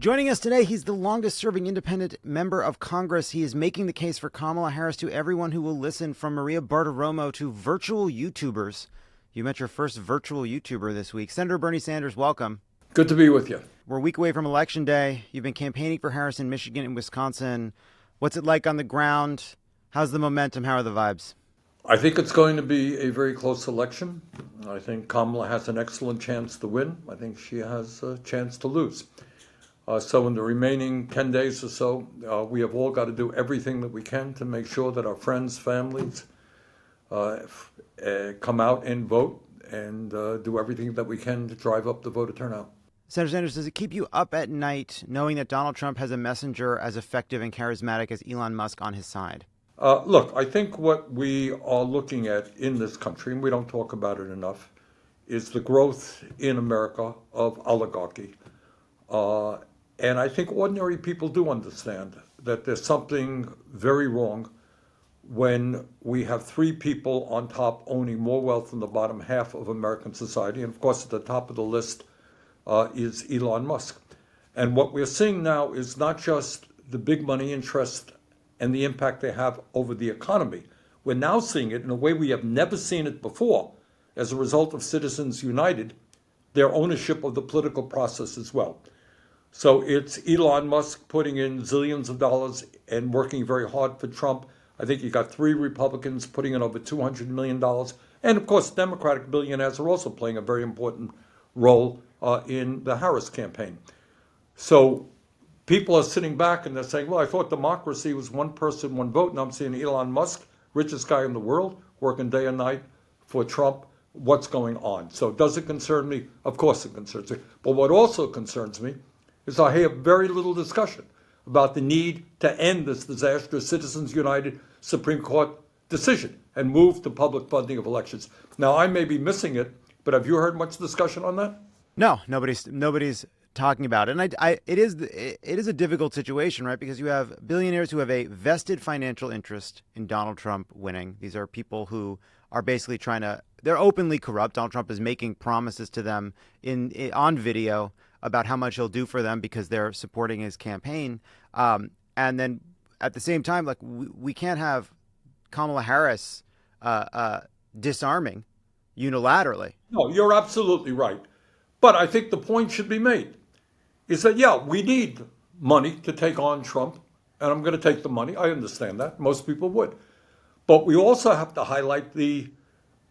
Joining us today, he's the longest-serving independent member of Congress. He is making the case for Kamala Harris to everyone who will listen, from Maria Bartiromo to virtual YouTubers. You met your first virtual YouTuber this week. Senator Bernie Sanders, welcome. Good to be with you. We're a week away from Election Day. You've been campaigning for Harris in Michigan and Wisconsin. What's it like on the ground? How's the momentum? How are the vibes? I think it's going to be a very close election. I think Kamala has an excellent chance to win. I think she has a chance to lose. So in the remaining 10 days or so, we have all got to do everything that we can to make sure that our friends, families come out and vote and do everything that we can to drive up the voter turnout. Senator Sanders, does it keep you up at night knowing that Donald Trump has a messenger as effective and charismatic as Elon Musk on his side? Look, I think what we are looking at in this country, and we don't talk about it enough, is the growth in America of oligarchy. And I think ordinary people do understand that there's something very wrong when we have three people on top owning more wealth than the bottom half of American society. And of course, at the top of the list is Elon Musk. And what we're seeing now is not just the big money interest and the impact they have over the economy. We're now seeing it in a way we have never seen it before as a result of Citizens United, their ownership of the political process as well. So it's Elon Musk putting in zillions of dollars and working very hard for Trump. I think you got three Republicans putting in over $200 million. And of course, Democratic billionaires are also playing a very important role in the Harris campaign. So people are sitting back and they're saying, well, I thought democracy was one person, one vote. Now I'm seeing Elon Musk, richest guy in the world, working day and night for Trump. What's going on? So does it concern me? Of course it concerns me. But what also concerns me is I hear very little discussion about the need to end this disastrous Citizens United Supreme Court decision and move to public funding of elections. Now, I may be missing it, but have you heard much discussion on that? No, nobody's talking about it. And it is a difficult situation, right? Because you have billionaires who have a vested financial interest in Donald Trump winning. These are people who are basically they're openly corrupt. Donald Trump is making promises to them on video about how much he'll do for them because they're supporting his campaign. And then at the same time, like we can't have Kamala Harris disarming unilaterally. No, you're absolutely right. But I think the point should be made is that, yeah, we need money to take on Trump, and I'm going to take the money. I understand that. Most people would. But we also have to highlight the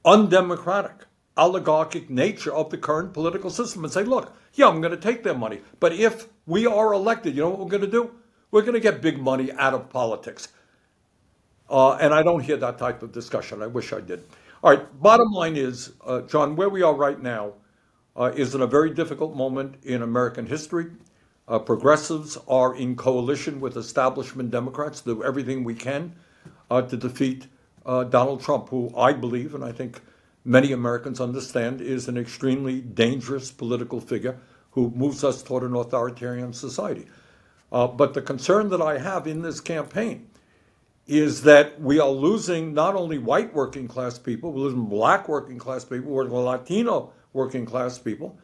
undemocratic, oligarchic nature of the current political system and say, look, yeah, I'm going to take their money. But if we are elected, you know what we're going to do? We're going to get big money out of politics. And I don't hear that type of discussion. I wish I did. All right, bottom line is, John, where we are right now is in a very difficult moment in American history. Progressives are in coalition with establishment Democrats to do everything we can to defeat Donald Trump, who I believe, and I think many Americans understand, is an extremely dangerous political figure who moves us toward an authoritarian society. But the concern that I have in this campaign is that we are losing not only white working class people, we're losing black working class people, we're losing Latino working class people,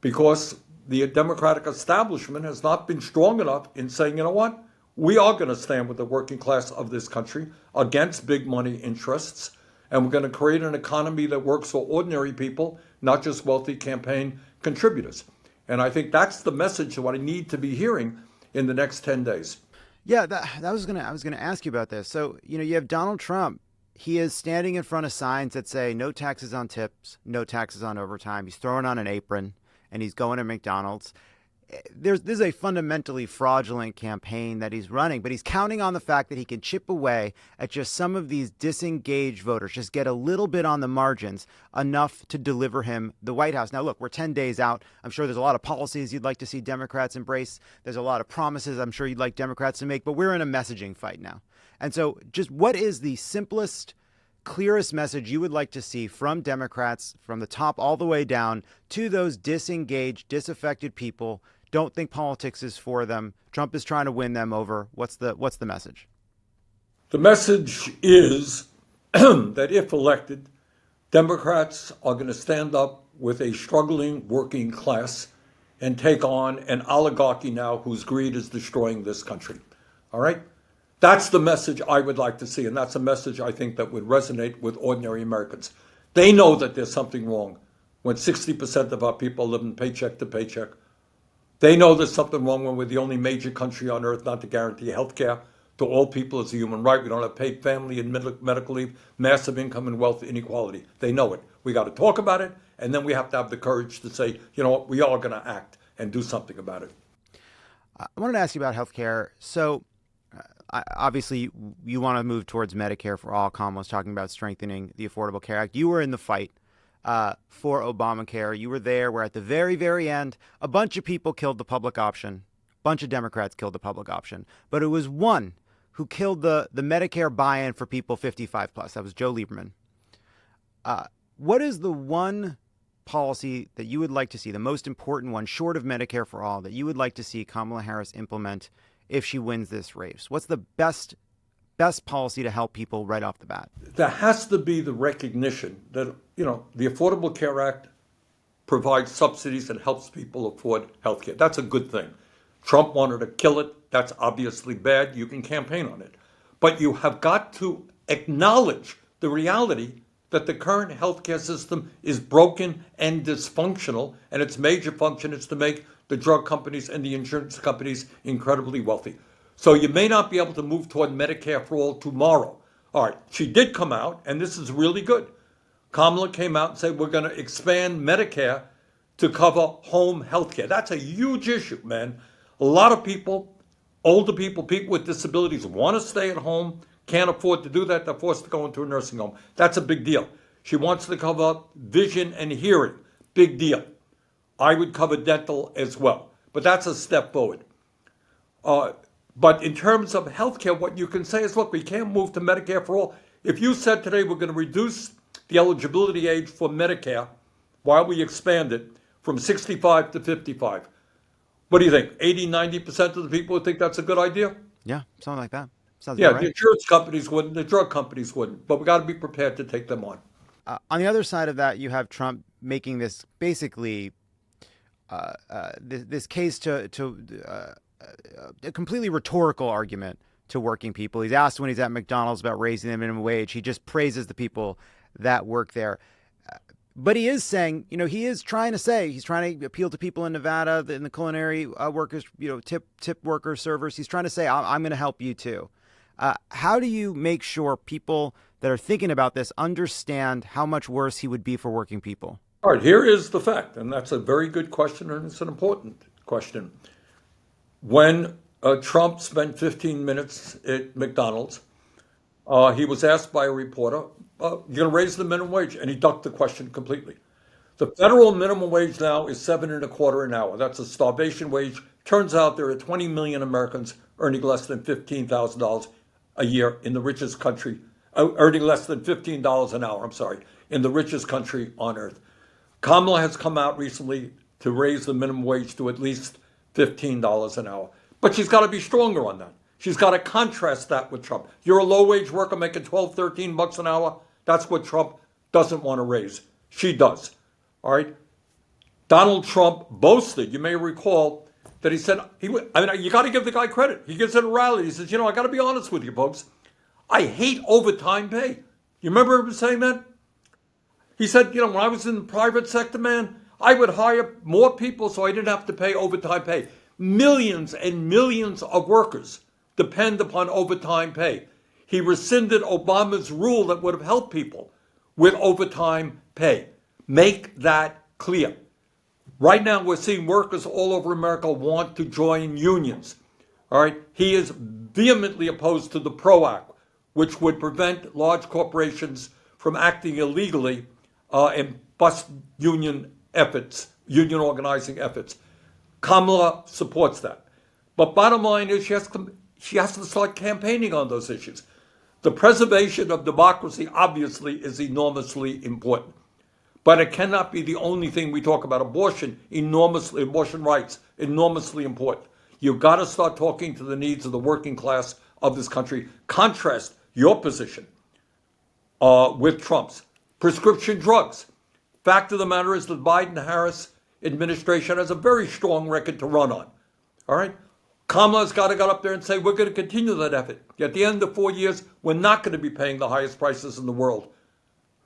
because the Democratic establishment has not been strong enough in saying, you know what, we are going to stand with the working class of this country against big money interests. And we're going to create an economy that works for ordinary people, not just wealthy campaign contributors. And I think that's the message of what I need to be hearing in the next 10 days. Yeah, I was going to ask you about this. So, you have Donald Trump. He is standing in front of signs that say no taxes on tips, no taxes on overtime. He's throwing on an apron and he's going to McDonald's. This is a fundamentally fraudulent campaign that he's running, but he's counting on the fact that he can chip away at just some of these disengaged voters, just get a little bit on the margins, enough to deliver him the White House. Now, look, we're 10 days out. I'm sure there's a lot of policies you'd like to see Democrats embrace. There's a lot of promises I'm sure you'd like Democrats to make, but we're in a messaging fight now. And so just what is the simplest, clearest message you would like to see from Democrats from the top all the way down to those disengaged, disaffected people? Don't think politics is for them. Trump is trying to win them over. What's the message? The message is that if elected, Democrats are going to stand up with a struggling working class and take on an oligarchy now whose greed is destroying this country. All right? That's the message I would like to see, and that's a message I think that would resonate with ordinary Americans. They know that there's something wrong when 60% of our people live in paycheck to paycheck. They know there's something wrong when we're the only major country on earth not to guarantee health care to all people as a human right. We don't have paid family and medical leave, massive income and wealth inequality. They know it. We got to talk about it, and then we have to have the courage to say, you know what, we are going to act and do something about it. I wanted to ask you about healthcare. So obviously, you want to move towards Medicare for all. Kamala's talking about strengthening the Affordable Care Act. You were in the fight for Obamacare. You were there where at the very, very end, a bunch of people killed the public option. A bunch of Democrats killed the public option. But it was one who killed the Medicare buy-in for people 55 plus. That was Joe Lieberman. What is the one policy that you would like to see, the most important one, short of Medicare for all, that you would like to see Kamala Harris implement if she wins this race? What's the best policy to help people right off the bat? There has to be the recognition that, the Affordable Care Act provides subsidies and helps people afford health care. That's a good thing. Trump wanted to kill it. That's obviously bad. You can campaign on it. But you have got to acknowledge the reality that the current healthcare system is broken and dysfunctional, and its major function is to make the drug companies and the insurance companies incredibly wealthy. So you may not be able to move toward Medicare for all tomorrow. All right, she did come out, and this is really good. Kamala came out and said, we're going to expand Medicare to cover home health care. That's a huge issue, man. A lot of people, older people, people with disabilities want to stay at home, can't afford to do that. They're forced to go into a nursing home. That's a big deal. She wants to cover vision and hearing. Big deal. I would cover dental as well. But that's a step forward. But in terms of healthcare, what you can say is, look, we can't move to Medicare for all. If you said today we're going to reduce the eligibility age for Medicare while we expand it from 65 to 55, what do you think? 80, 90% of the people would think that's a good idea? Yeah, something like that. Sounds Yeah, about right. the insurance companies wouldn't, the drug companies wouldn't, but we got to be prepared to take them on. On the other side of that, you have Trump making this basically this case to a completely rhetorical argument to working people. He's asked when he's at McDonald's about raising the minimum wage. He just praises the people that work there. But he is saying, he's trying to appeal to people in Nevada, in the culinary workers, tip workers, servers. He's trying to say, I'm going to help you too. How do you make sure people that are thinking about this understand how much worse he would be for working people? All right, here is the fact, and that's a very good question, and it's an important question. When Trump spent 15 minutes at McDonald's, he was asked by a reporter, you're going to raise the minimum wage? And he ducked the question completely. The federal minimum wage now is $7.25 an hour. That's a starvation wage. Turns out there are 20 million Americans earning less than $15,000 a year in the richest country, earning less than $15 an hour, in the richest country on earth. Kamala has come out recently to raise the minimum wage to at least $15 an hour. But she's got to be stronger on that. She's got to contrast that with Trump. You're a low-wage worker making 12, 13 bucks an hour. That's what Trump doesn't want to raise. She does. All right? Donald Trump boasted, you may recall, that he said, you got to give the guy credit. He gives it a rally. He says, I got to be honest with you, folks. I hate overtime pay. You remember him saying that? He said, when I was in the private sector, man, I would hire more people so I didn't have to pay overtime pay. Millions and millions of workers depend upon overtime pay. He rescinded Obama's rule that would have helped people with overtime pay. Make that clear. Right now, we're seeing workers all over America want to join unions. All right. He is vehemently opposed to the PRO Act, which would prevent large corporations from acting illegally and bust union organizing efforts. Kamala supports that. But bottom line is she has to start campaigning on those issues. The preservation of democracy obviously is enormously important. But it cannot be the only thing we talk about. Abortion rights, enormously important. You've got to start talking to the needs of the working class of this country. Contrast your position with Trump's. Prescription drugs. Fact of the matter is that Biden-Harris administration has a very strong record to run on. All right? Kamala's got to get up there and say, we're going to continue that effort. At the end of 4 years, we're not going to be paying the highest prices in the world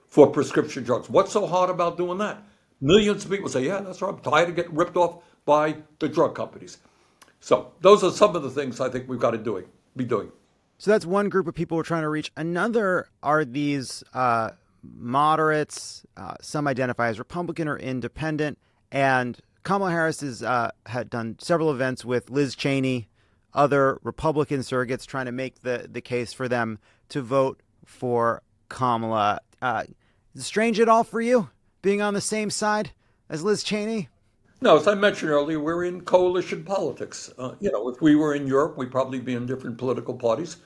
for prescription drugs. What's so hard about doing that? Millions of people say, yeah, that's right. I'm tired of getting ripped off by the drug companies. So those are some of the things I think we've got to be doing. So that's one group of people we're trying to reach. Another are these moderates. Some identify as Republican or independent. And Kamala Harris had done several events with Liz Cheney, other Republican surrogates, trying to make the case for them to vote for Kamala. Is it strange at all for you being on the same side as Liz Cheney? No, as I mentioned earlier, we're in coalition politics. If we were in Europe, we'd probably be in different political parties,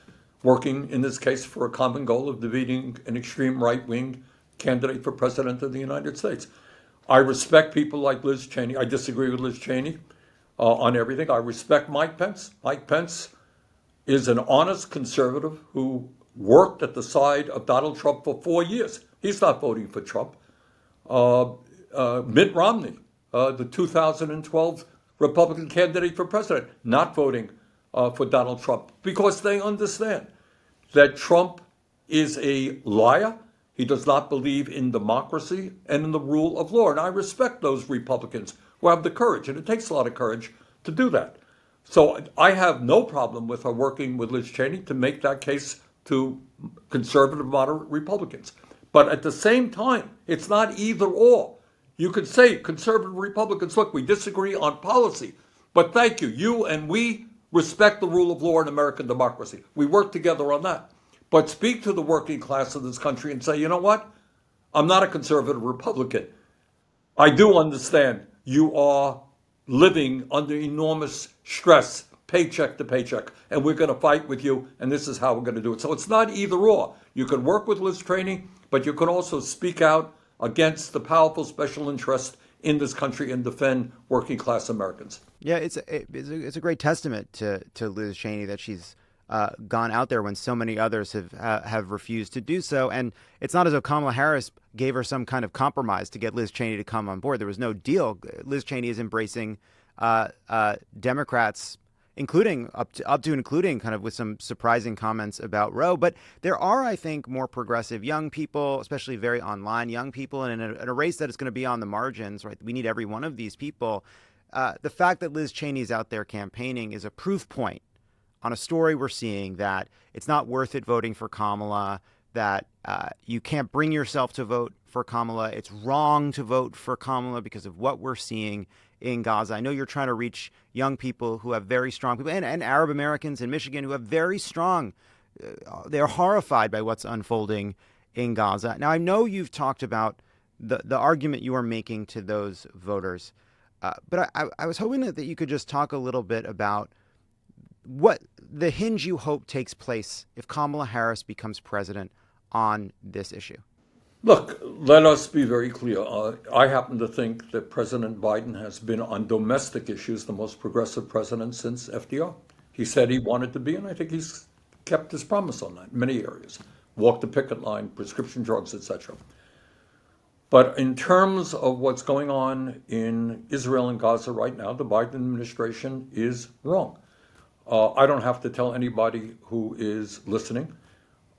working in this case for a common goal of defeating an extreme right-wing candidate for president of the United States. I respect people like Liz Cheney. I disagree with Liz Cheney on everything. I respect Mike Pence. Mike Pence is an honest conservative who worked at the side of Donald Trump for 4 years. He's not voting for Trump. Mitt Romney, the 2012 Republican candidate for president, not voting for Donald Trump because they understand that Trump is a liar. He does not believe in democracy and in the rule of law. And I respect those Republicans who have the courage, and it takes a lot of courage to do that. So I have no problem with her working with Liz Cheney to make that case to conservative, moderate Republicans. But at the same time, it's not either or. You could say, conservative Republicans, look, we disagree on policy, but thank you. You and we respect the rule of law and American democracy. We work together on that. But speak to the working class of this country and say, you know what? I'm not a conservative Republican. I do understand you are living under enormous stress, paycheck to paycheck, and we're going to fight with you, and this is how we're going to do it. So it's not either or. You can work with Liz Cheney, but you can also speak out against the powerful special interest in this country and defend working class Americans. Yeah, it's a great testament to Liz Cheney that she's gone out there when so many others have refused to do so. And it's not as though Kamala Harris gave her some kind of compromise to get Liz Cheney to come on board. There was no deal. Liz Cheney is embracing Democrats, including up to including kind of with some surprising comments about Roe. But there are, I think, more progressive young people, especially very online young people, and in a race that is going to be on the margins, right? We need every one of these people. The fact that Liz Cheney is out there campaigning is a proof point on a story we're seeing that it's not worth it voting for Kamala, that you can't bring yourself to vote for Kamala. It's wrong to vote for Kamala because of what we're seeing in Gaza. I know you're trying to reach young people who have very strong people, and Arab Americans in Michigan who have very strong, they're horrified by what's unfolding in Gaza. Now, I know you've talked about the argument you are making to those voters, but I was hoping that you could just talk a little bit about what the hinge you hope takes place if Kamala Harris becomes president on this issue. Look, let us be very clear. I happen to think that President Biden has been on domestic issues the most progressive president since FDR. He said he wanted to be, and I think he's kept his promise on that in many areas. Walk the picket line, prescription drugs, etc. But in terms of what's going on in Israel and Gaza right now, the Biden administration is wrong. I don't have to tell anybody who is listening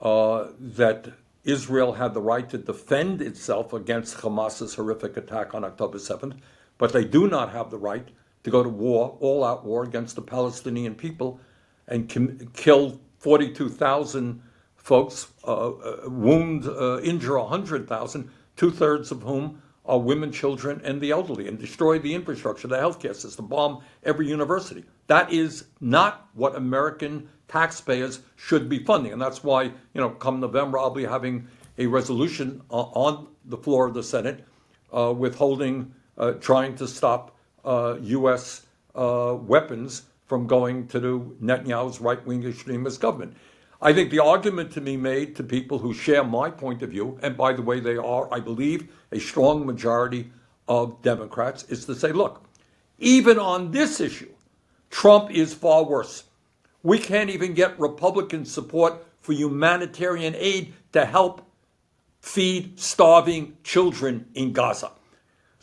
that Israel had the right to defend itself against Hamas's horrific attack on October 7th, but they do not have the right to go to war, all-out war against the Palestinian people and kill 42,000 folks, injure 100,000, two-thirds of whom are women, children, and the elderly, and destroy the infrastructure, the healthcare system, bomb every university. That is not what American taxpayers should be funding. And that's why, come November, I'll be having a resolution on the floor of the Senate withholding, trying to stop U.S. Weapons from going to Netanyahu's right-wing extremist government. I think the argument to be made to people who share my point of view, and by the way, they are, I believe, a strong majority of Democrats, is to say, look, even on this issue, Trump is far worse. We can't even get Republican support for humanitarian aid to help feed starving children in Gaza.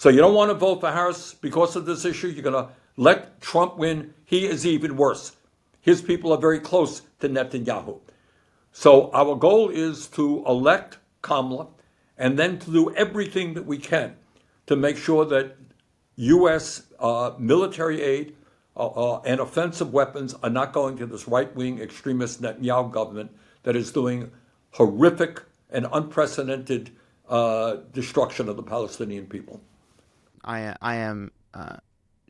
So you don't want to vote for Harris because of this issue. You're going to let Trump win. He is even worse. His people are very close to Netanyahu. So our goal is to elect Kamala and then to do everything that we can to make sure that U.S. Military aid and offensive weapons are not going to this right-wing extremist Netanyahu government that is doing horrific and unprecedented destruction of the Palestinian people. I am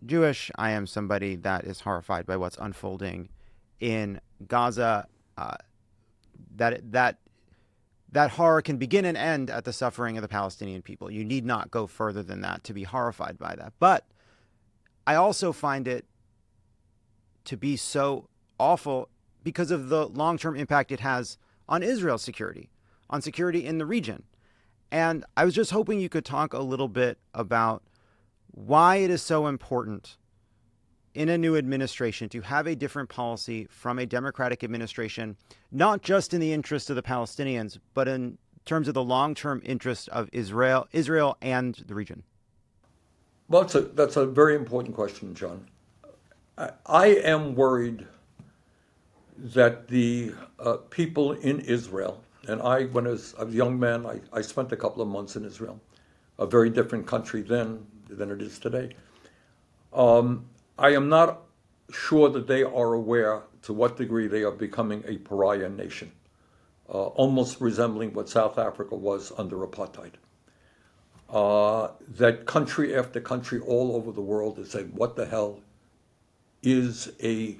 Jewish. I am somebody that is horrified by what's unfolding in Gaza. That horror can begin and end at the suffering of the Palestinian people. You need not go further than that to be horrified by that. But I also find it to be so awful because of the long-term impact it has on Israel's security, on security in the region. And I was just hoping you could talk a little bit about why it is so important in a new administration to have a different policy from a Democratic administration, not just in the interest of the Palestinians, but in terms of the long-term interest of Israel and the region. Well, that's a very important question, John. I am worried that the people in Israel, and when I was a young man, I spent a couple of months in Israel, a very different country then than it is today. I am not sure that they are aware to what degree they are becoming a pariah nation, almost resembling what South Africa was under apartheid. That country after country all over the world is saying, what the hell is a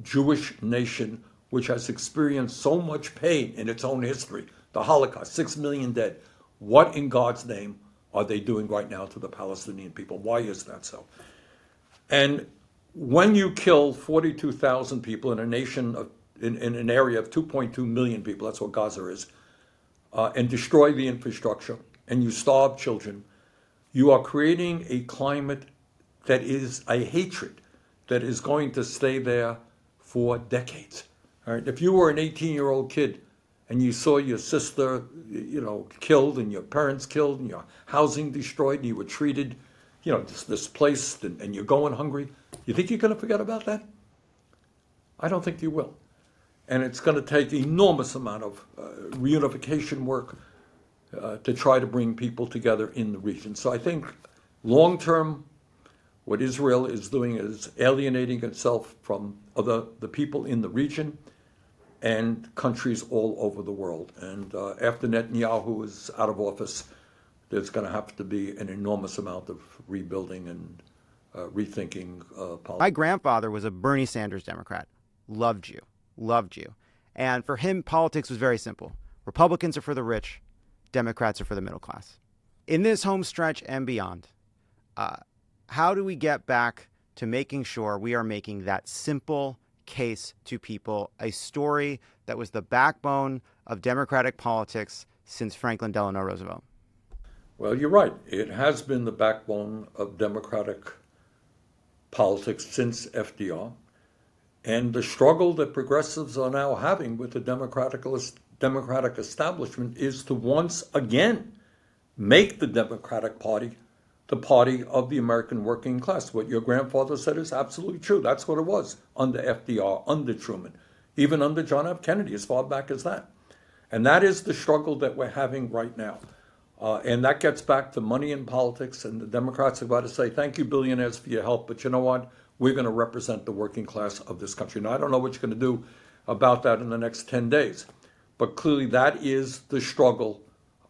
Jewish nation which has experienced so much pain in its own history, the Holocaust, 6 million dead. What in God's name are they doing right now to the Palestinian people? Why is that so? And when you kill 42,000 people in a nation in an area of 2.2 million people, that's what Gaza is, and destroy the infrastructure, and you starve children, you are creating a climate that is a hatred that is going to stay there for decades. All right? If you were an 18-year-old kid and you saw your sister, killed and your parents killed and your housing destroyed and you were treated, displaced and you're going hungry, you think you're going to forget about that? I don't think you will. And it's going to take enormous amount of reunification work to try to bring people together in the region. So I think long-term, what Israel is doing is alienating itself from the people in the region and countries all over the world. And after Netanyahu is out of office, there's going to have to be an enormous amount of rebuilding and rethinking politics. My grandfather was a Bernie Sanders Democrat. Loved you. And for him, politics was very simple. Republicans are for the rich. Democrats are for the middle class. In this home stretch and beyond, how do we get back to making sure we are making that simple case to people, a story that was the backbone of Democratic politics since Franklin Delano Roosevelt? Well, you're right. It has been the backbone of Democratic politics since FDR. And the struggle that progressives are now having with the Democratic establishment is to once again make the Democratic Party the party of the American working class. What your grandfather said is absolutely true. That's what it was under FDR, under Truman, even under John F. Kennedy, as far back as that. And that is the struggle that we're having right now. And that gets back to money in politics, and the Democrats have got to say, thank you, billionaires, for your help, but you know what? We're going to represent the working class of this country. Now, I don't know what you're going to do about that in the next 10 days, but clearly that is the struggle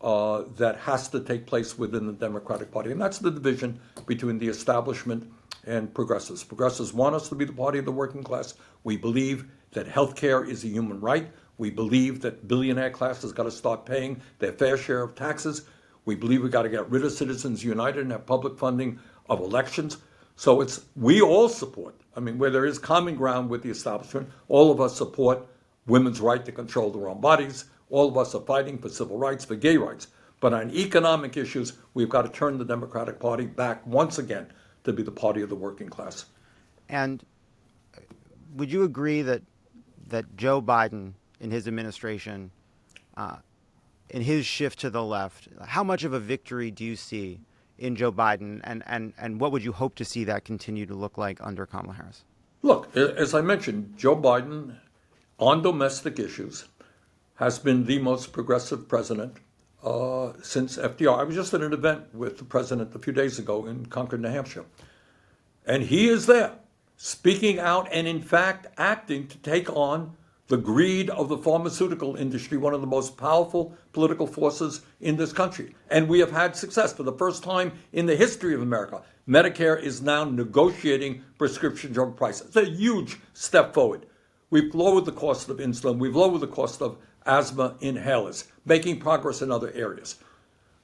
that has to take place within the Democratic Party. And that's the division between the establishment and progressives. Progressives want us to be the party of the working class. We believe that health care is a human right. We believe that billionaire class has got to start paying their fair share of taxes. We believe we've got to get rid of Citizens United and have public funding of elections. So we all support, where there is common ground with the establishment, all of us support women's right to control their own bodies. All of us are fighting for civil rights, for gay rights. But on economic issues, we've got to turn the Democratic Party back once again to be the party of the working class. And would you agree that Joe Biden, in his administration, in his shift to the left, how much of a victory do you see in Joe Biden, and what would you hope to see that continue to look like under Kamala Harris? Look, as I mentioned, Joe Biden on domestic issues has been the most progressive president since FDR. I was just at an event with the president a few days ago in Concord, New Hampshire. And he is there speaking out and, in fact, acting to take on the greed of the pharmaceutical industry, one of the most powerful political forces in this country. And we have had success for the first time in the history of America. Medicare is now negotiating prescription drug prices. It's a huge step forward. We've lowered the cost of insulin. We've lowered the cost of asthma inhalers, making progress in other areas.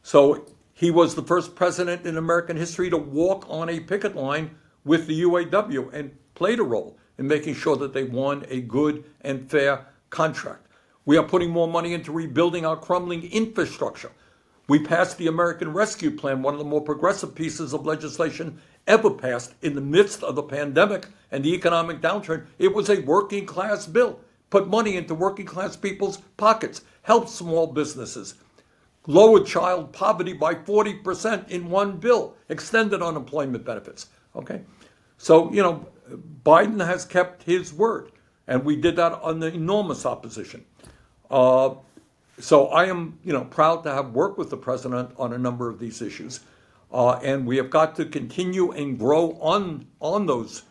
So he was the first president in American history to walk on a picket line with the UAW and played a role in making sure that they won a good and fair contract. We are putting more money into rebuilding our crumbling infrastructure. We passed the American Rescue Plan, one of the more progressive pieces of legislation ever passed in the midst of the pandemic and the economic downturn. It was a working class bill. Put money into working class people's pockets, helped small businesses, lowered child poverty by 40% in one bill, extended unemployment benefits. Okay? So, Biden has kept his word, and we did that under enormous opposition. So I am, proud to have worked with the president on a number of these issues, and we have got to continue and grow on those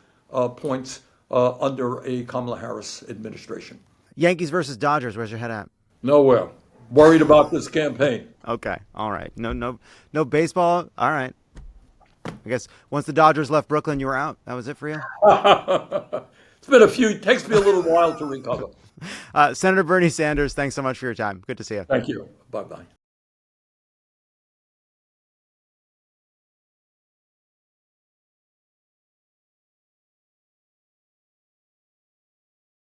points under a Kamala Harris administration. Yankees versus Dodgers. Where's your head at? Nowhere. Worried about this campaign. Okay. All right. No baseball. All right. I guess once the Dodgers left Brooklyn, you were out. That was it for you? It's been it takes me a little while to recover. Senator Bernie Sanders, thanks so much for your time. Good to see you. Thank you. Bye-bye.